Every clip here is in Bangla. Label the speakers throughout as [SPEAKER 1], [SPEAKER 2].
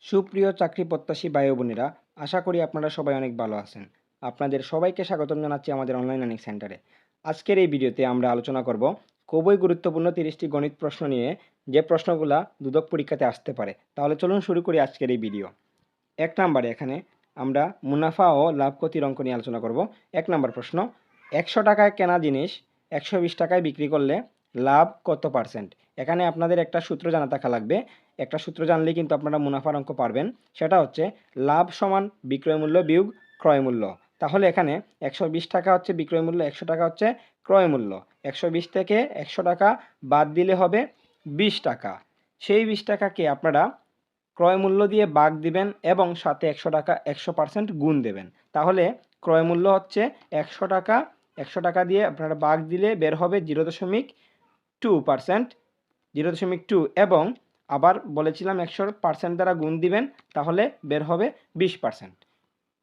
[SPEAKER 1] সুপ্রিয় চাকরি প্রত্যাশী ভাই ও বোনেরা, আশা করি আপনারা সবাই অনেক ভালো আছেন। আপনাদের সবাইকে স্বাগতম জানাচ্ছি আমাদের অনলাইন লার্নিং সেন্টারে। আজকের এই ভিডিওতে আমরা আলোচনা করব খুবই গুরুত্বপূর্ণ 30টি গণিত প্রশ্ন নিয়ে, যে প্রশ্নগুলা দুদক পরীক্ষাতে আসতে পারে। তাহলে চলুন শুরু করি আজকের এই ভিডিও। 1 নম্বরে এখানে আমরা মুনাফা ও লাভ ক্ষতির অঙ্ক নিয়ে আলোচনা করব। 1 নম্বর প্রশ্ন, 100 টাকায় কেনা জিনিস 120 টাকায় বিক্রি করলে লাভ কত পার্সেন্ট? এখানে আপনাদের একটা সূত্র জানা থাকা লাগবে। একটা সূত্র জানলেই কিন্তু আপনারা মুনাফার অঙ্ক পারবেন। সেটা হচ্ছে লাভ সমান বিক্রয় মূল্য বিয়োগ ক্রয় মূল্য। তাহলে এখানে 120 টাকা হচ্ছে বিক্রয় মূল্য, 100 টাকা হচ্ছে ক্রয় মূল্য। 120 থেকে 100 টাকা বাদ দিলে হবে 20 টাকা। সেই 20 টাকাকে আপনারা ক্রয় মূল্য দিয়ে ভাগ দিবেন এবং সাথে 100 টাকা 100% গুণ দেবেন। তাহলে ক্রয় মূল্য হচ্ছে 100 টাকা, 100 টাকা দিয়ে আপনারা ভাগ দিলে বের হবে 0.2%, 0.2, এবং আবার বলেছিলাম 100% দ্বারা গুণ দিবেন, তাহলে বের হবে 20%।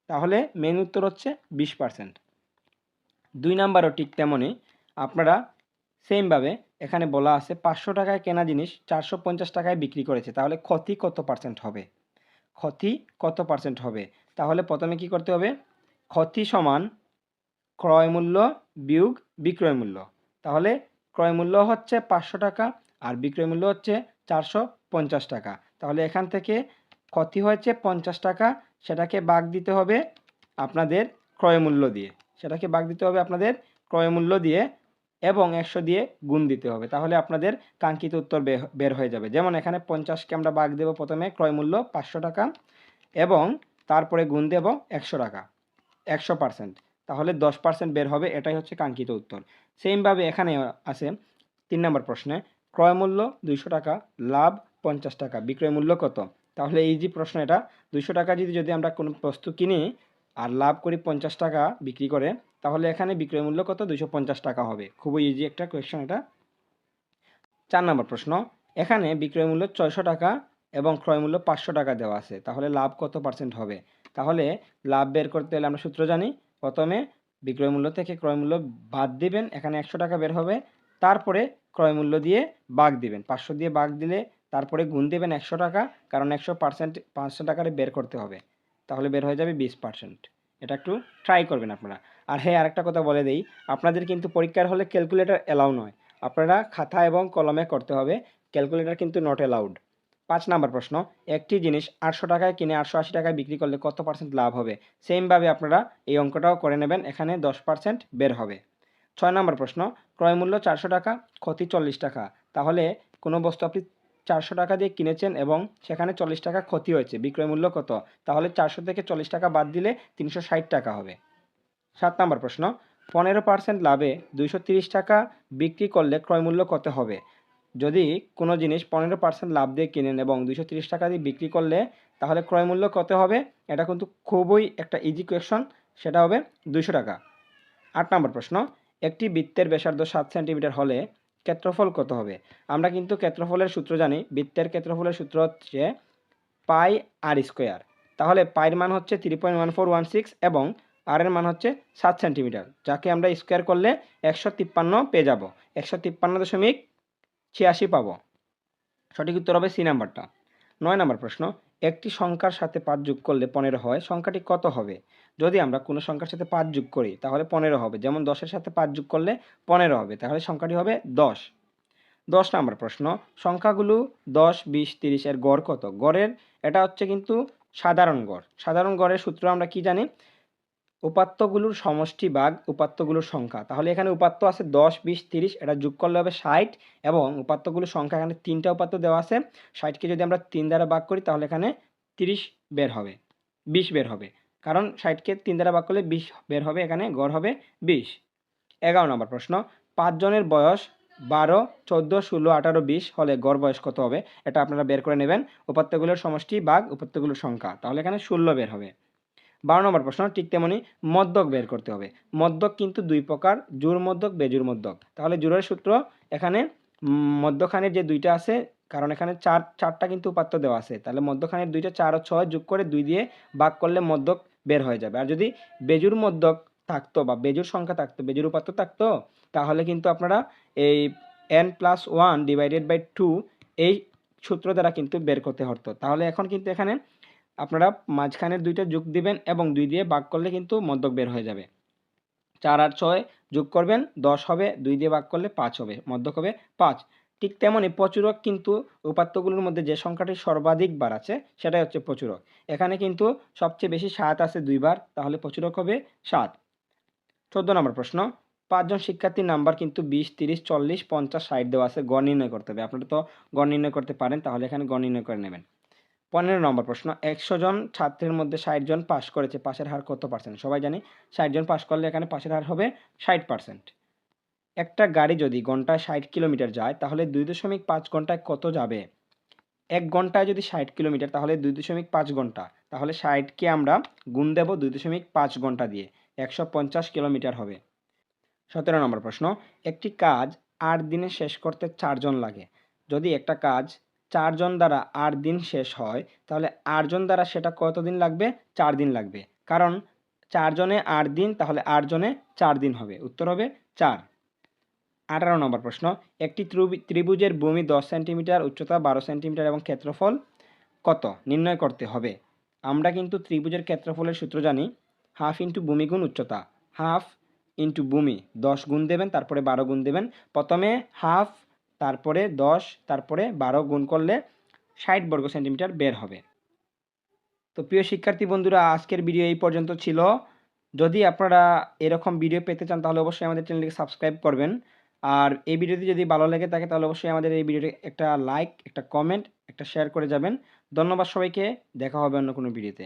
[SPEAKER 1] তাহলে মেন উত্তর হচ্ছে 20%। 2 নাম্বারও ঠিক তেমনই, আপনারা সেমভাবে এখানে বলা আছে 500 টাকায় কেনা জিনিস 450 টাকায় বিক্রি করেছে, তাহলে ক্ষতি কত পার্সেন্ট হবে? ক্ষতি কত পার্সেন্ট হবে? তাহলে প্রথমে কি করতে হবে? ক্ষতি সমান ক্রয় মূল্য বিয়োগ বিক্রয় মূল্য। তাহলে ক্রয় মূল্য হচ্ছে 500 টাকা আর বিক্রয় মূল্য হচ্ছে 450 টাকা। তাহলে এখান থেকে ক্ষতি হয়েছে 50 টাকা, সেটাকে ভাগ দিতে হবে আপনাদের ক্রয় মূল্য দিয়ে। সেটাকে ভাগ দিতে হবে আপনাদের ক্রয় মূল্য দিয়ে এবং 100 দিয়ে গুণ দিতে হবে। তাহলে আপনাদের কাঙ্ক্ষিত উত্তর বের হয়ে যাবে। যেমন এখানে 50কে আমরা ভাগ দেব প্রথমে ক্রয় মূল্য 500 টাকা এবং তারপরে গুণ দেব 100 টাকা, 100%। তাহলে 10% বের হবে, এটাই হচ্ছে কাঙ্ক্ষিত উত্তর। সেমভাবে এখানে আছে 3 নম্বর প্রশ্নে, ক্রয় মূল্য 200 টাকা, লাভ 50 টাকা, বিক্রয় মূল্য কত? তাহলে এই যে প্রশ্ন, এটা 200 টাকা যদি আমরা কোনো বস্তু কিনি আর লাভ করি 50 টাকা বিক্রি করে, তাহলে এখানে বিক্রয় মূল্য কত? 250 টাকা হবে। খুবই ইজি একটা কোয়েশ্চেন এটা। 4 নম্বর প্রশ্ন, এখানে বিক্রয় মূল্য 600 টাকা এবং ক্রয় মূল্য 500 টাকা দেওয়া আছে, তাহলে লাভ কত পার্সেন্ট হবে? তাহলে লাভ বের করতে হলে আমরা সূত্র জানি। প্রথমে বিক্রয় মূল্য থেকে ক্রয় মূল্য বাদ দিবেন, এখানে 100 টাকা বের হবে। তারপরে ক্রয় মূল্য দিয়ে ভাগ দিবেন, 500 দিয়ে ভাগ দিলে তারপরে গুণ দেবেন 100 টাকা, কারণ 100% 500 টাকারে বের করতে হবে। তাহলে বের হয়ে যাবে 20%। এটা একটু ট্রাই করবেন আপনারা। আর হ্যাঁ, আরেকটা কথা বলে দেই, আপনাদের কিন্তু পরীক্ষার হলে ক্যালকুলেটর অ্যালাউ নয়। আপনারা খাতা এবং কলমে করতে হবে, ক্যালকুলেটর কিন্তু নট অ্যালাউড। 5 নাম্বার প্রশ্ন, একটি জিনিস 800 টাকায় কিনে 880 টাকায় বিক্রি করলে কত পার্সেন্ট লাভ হবে? সেমভাবে আপনারা এই অঙ্কটাও করে নেবেন, এখানে 10% বের হবে। 6 নাম্বার প্রশ্ন, ক্রয় মূল্য 400 টাকা, ক্ষতি 40 টাকা। তাহলে কোনো বস্তু আপনি 400 টাকা দিয়ে কিনেছেন এবং সেখানে 40 টাকা ক্ষতি হয়েছে, বিক্রয় মূল্য কত? তাহলে 400 থেকে 40 টাকা বাদ দিলে 360 টাকা হবে। 7 নাম্বার প্রশ্ন, 15% লাভে 230 টাকা বিক্রি করলে ক্রয় মূল্য কত হবে? যদি কোনো জিনিস 15% লাভ দিয়ে কিনেন এবং 230 টাকা দিয়ে বিক্রি করলে, তাহলে ক্রয় মূল্য কত হবে? এটা কিন্তু খুবই একটা ইজি কোয়েশ্চন, সেটা হবে 200 টাকা। 8 নম্বর প্রশ্ন, একটি বৃত্তের ব্যাসার্ধ 7 সেন্টিমিটার হলে ক্ষেত্রফল কত হবে? আমরা কিন্তু ক্ষেত্রফলের সূত্র জানি। বৃত্তের ক্ষেত্রফলের সূত্র হচ্ছে পাই আর স্কোয়ার। তাহলে পাইয়ের মান হচ্ছে 3.1416 এবং আর এর মান হচ্ছে 7 সেন্টিমিটার, যাকে আমরা স্কোয়ার করলে 153 পেয়ে যাব, 153.86 পাবো। সঠিক উত্তর হবে সি নাম্বারটা। 9 নাম্বার প্রশ্ন, একটি সংখ্যার সাথে 5 যোগ করলে 15 হয়, সংখ্যাটি কত হবে? যদি আমরা কোনো সংখ্যার সাথে 5 যোগ করি তাহলে 15 হবে। যেমন 10-এর সাথে 5 যোগ করলে 15 হবে, তাহলে সংখ্যাটি হবে 10। 10 নাম্বার প্রশ্ন, সংখ্যাগুলো 10, 20, 30 এর গড় কত? গড়ের এটা হচ্ছে কিন্তু সাধারণ গড়। সাধারণ গড়ের সূত্র আমরা কি জানি? উপাত্তগুলোর সমষ্টি ভাগ উপাত্তগুলোর সংখ্যা। তাহলে এখানে উপাত্ত আছে 10, 20, 30, এটা যোগ করলে হবে 60 এবং উপাত্তগুলোর সংখ্যা এখানে 3টা উপাত্ত দেওয়া আছে। 60কে যদি আমরা 3 দ্বারা ভাগ করি তাহলে এখানে 30 বের হবে, 20 বের হবে। কারণ 60কে 3 দ্বারা ভাগ করলে 20 বের হবে, এখানে গড় হবে 20। 11 নম্বর প্রশ্ন, 5 জনের বয়স 12, 14, 16, 18, 20 হলে গড় বয়স কত হবে? এটা আপনারা বের করে নেবেন, উপাত্তগুলোর সমষ্টি ভাগ উপাত্তগুলোর সংখ্যা। তাহলে এখানে 16 বের হবে। 12 নম্বর প্রশ্ন, ঠিক তেমনি মদ্যক বের করতে হবে। মদ্যক কিন্তু 2 প্রকার, জোড় মদ্যক, বেজোড় মদ্যক। তাহলে জোড়ের সূত্র এখানে মধ্যখানের যে 2টা আছে, কারণ এখানে 4টা কিন্তু উপাত্ত দেওয়া আছে, তাহলে মধ্যখানের 2টা 4 ও 6 যোগ করে 2 দিয়ে ভাগ করলে মদ্যক বের হয়ে যাবে। আর যদি বেজোড় মদ্যক থাকতো বা বেজোড় সংখ্যা থাকতো, বেজোড় উপাত্ত থাকতো, তাহলে কিন্তু আপনারা এই n+1/2 এই সূত্র দ্বারা কিন্তু বের করতে হতো। তাহলে এখন কিন্তু এখানে আপনারা মাঝখানের 2টা যোগ দিবেন এবং 2 দিয়ে ভাগ করলে কিন্তু মধ্যক বের হয়ে যাবে। 4 আর 6 যোগ করবেন 10 হবে, 2 দিয়ে ভাগ করলে 5 হবে, মধ্যক হবে 5। ঠিক তেমনই প্রচুরক কিন্তু উপাত্তগুলোর মধ্যে যে সংখ্যাটি সর্বাধিক বার আছে সেটাই হচ্ছে প্রচুরক। এখানে কিন্তু সবচেয়ে বেশি 7 আছে 2 বার, তাহলে প্রচুরক হবে 7। 14 নম্বর প্রশ্ন, 5 জন শিক্ষার্থীর নাম্বার কিন্তু 20, 30, 40, 50, 60 দেওয়া আছে। গড় নির্ণয় করতে হবে। আপনারা তো গড় নির্ণয় করতে পারেন, তাহলে এখানে গড় নির্ণয় করে নেবেন। 15 নম্বর প্রশ্ন, 100 জন ছাত্রের মধ্যে 60 জন পাস করেছে, পাসের হার কত পার্সেন্ট? সবাই জানি 60 জন পাস করলে এখানে পাসের হার হবে 60%। একটা গাড়ি যদি ঘন্টায় 60 কিলোমিটার যায় তাহলে 2.5 ঘন্টায় কত যাবে? 1 ঘন্টায় যদি 60 কিলোমিটার তাহলে 2.5 ঘন্টা, তাহলে 60কে আমরা গুণ দেব 2.5 ঘন্টা দিয়ে, 150 কিলোমিটার হবে। 17 নম্বর প্রশ্ন, একটি কাজ 8 দিনে শেষ করতে 4 জন লাগে। যদি একটা কাজ 4 জন দ্বারা 8 দিন শেষ হয় তাহলে 8 জন দ্বারা সেটা কত দিন লাগবে? 4 দিন লাগবে। কারণ 4 জনে 8 দিন, তাহলে 8 জনে 4 দিন হবে। উত্তর হবে 4। 18 নম্বর প্রশ্ন, একটি ত্রিভুজের ভূমি 10 সেন্টিমিটার, উচ্চতা 12 সেন্টিমিটার এবং ক্ষেত্রফল কত নির্ণয় করতে হবে? আমরা কিন্তু ত্রিভুজের ক্ষেত্রফলের সূত্র জানি, হাফ ইন্টু ভূমি গুণ উচ্চতা। হাফ ইন্টু ভূমি 10 গুণ দেবেন, তারপরে 12 গুণ দেবেন। প্রথমে হাফ, তারপরে 10, তারপরে 12 গুণ করলে 60 বর্গ সেন্টিমিটার বের হবে। তো প্রিয় শিক্ষার্থী বন্ধুরা, আজকের ভিডিও এই পর্যন্ত ছিল। যদি আপনারা এরকম ভিডিও পেতে চান তাহলে অবশ্যই আমাদের চ্যানেলটিকে সাবস্ক্রাইব করবেন। আর এই ভিডিওটি যদি ভালো লেগে থাকে তাহলে অবশ্যই আমাদের এই ভিডিওটি একটা লাইক, একটা কমেন্ট, একটা শেয়ার করে যাবেন। ধন্যবাদ সবাইকে। দেখা হবে অন্য কোনো ভিডিওতে।